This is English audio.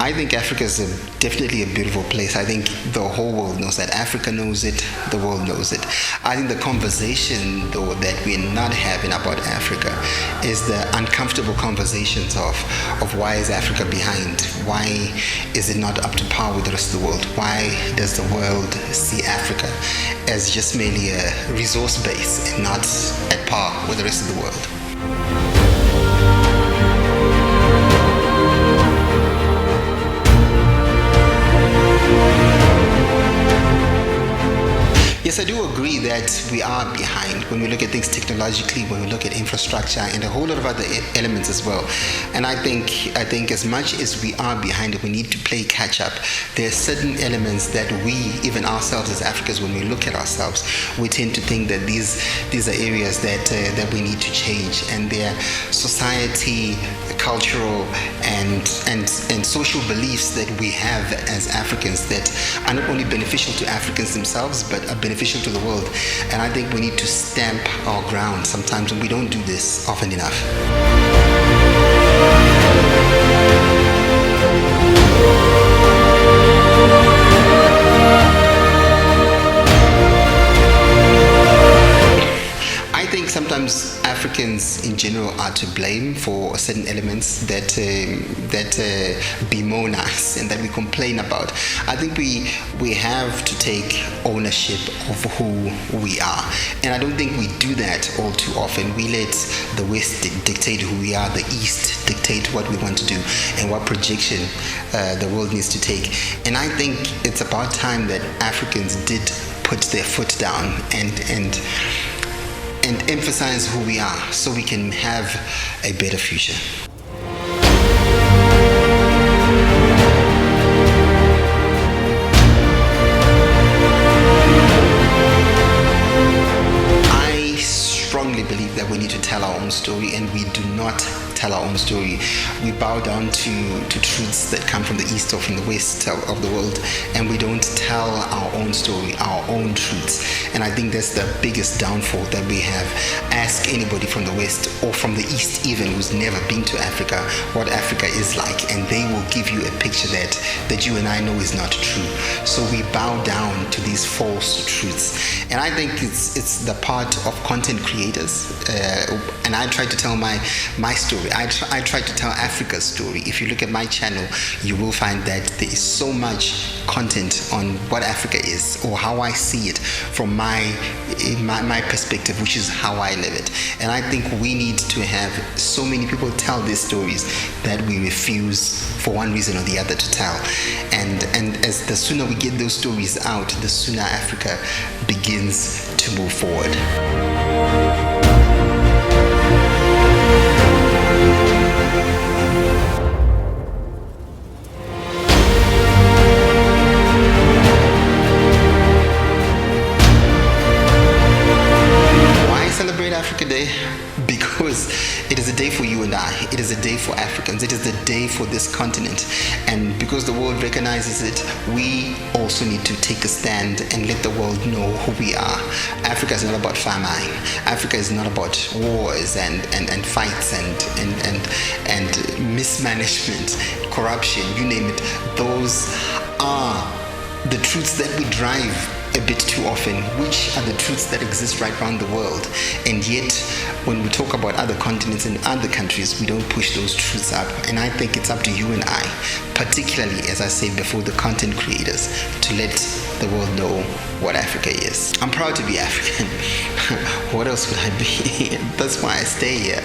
I think Africa is definitely a beautiful place. I think the whole world knows that. Africa knows it, the world knows it. I think the conversation, though, that we're not having about Africa is the uncomfortable conversations of why is Africa behind? Why is it not up to par with the rest of the world? Why does the world see Africa as just merely a resource base and not at par with the rest of the world? Yes, I do agree that we are behind when we look at things technologically, when we look at infrastructure and a whole lot of other elements as well. And I think as much as we are behind it, we need to play catch up. There are certain elements that we, even ourselves as Africans, when we look at ourselves, we tend to think that these are areas that we need to change, and their society, cultural and social beliefs that we have as Africans that are not only beneficial to Africans themselves but are beneficial to the world. And I think we need to stamp our ground sometimes, and we don't do this often enough. I think sometimes Africans in general are to blame for certain elements that bemoan us and that we complain about. I think we have to take ownership of who we are, and I don't think we do that all too often. We let the West dictate who we are, the East dictate what we want to do and what projection the world needs to take. And I think it's about time that Africans did put their foot down and emphasize who we are so we can have a better future. I strongly believe that we need to tell our own story, and we do not tell our own story. We bow down to truths that come from the East or from the West of the world, and we don't tell our own story, our own truths. And I think that's the biggest downfall that we have. Ask anybody from the West or from the East even who's never been to Africa what Africa is like, and they will give you a picture that you and I know is not true. So we bow down to these false truths. And I think it's the part of content creators, and I try to tell my story. I try to tell Africa's story. If you look at my channel, you will find that there is so much content on what Africa is, or how I see it from my perspective, which is how I live it. And I think we need to have so many people tell these stories that we refuse for one reason or the other to tell. And as the sooner we get those stories out, the sooner Africa begins to move forward. Africa Day? Because it is a day for you and I. It is a day for Africans. It is a day for this continent. And because the world recognizes it, we also need to take a stand and let the world know who we are. Africa is not about famine. Africa is not about wars and fights and mismanagement, corruption, you name it. Those are the truths that we drive a bit too often, which are the truths that exist right around the world. And yet, when we talk about other continents and other countries, we don't push those truths up. And I think it's up to you and I, particularly, as I said before, the content creators, to let the world know what Africa is. I'm proud to be African. What else would I be? That's why I stay here.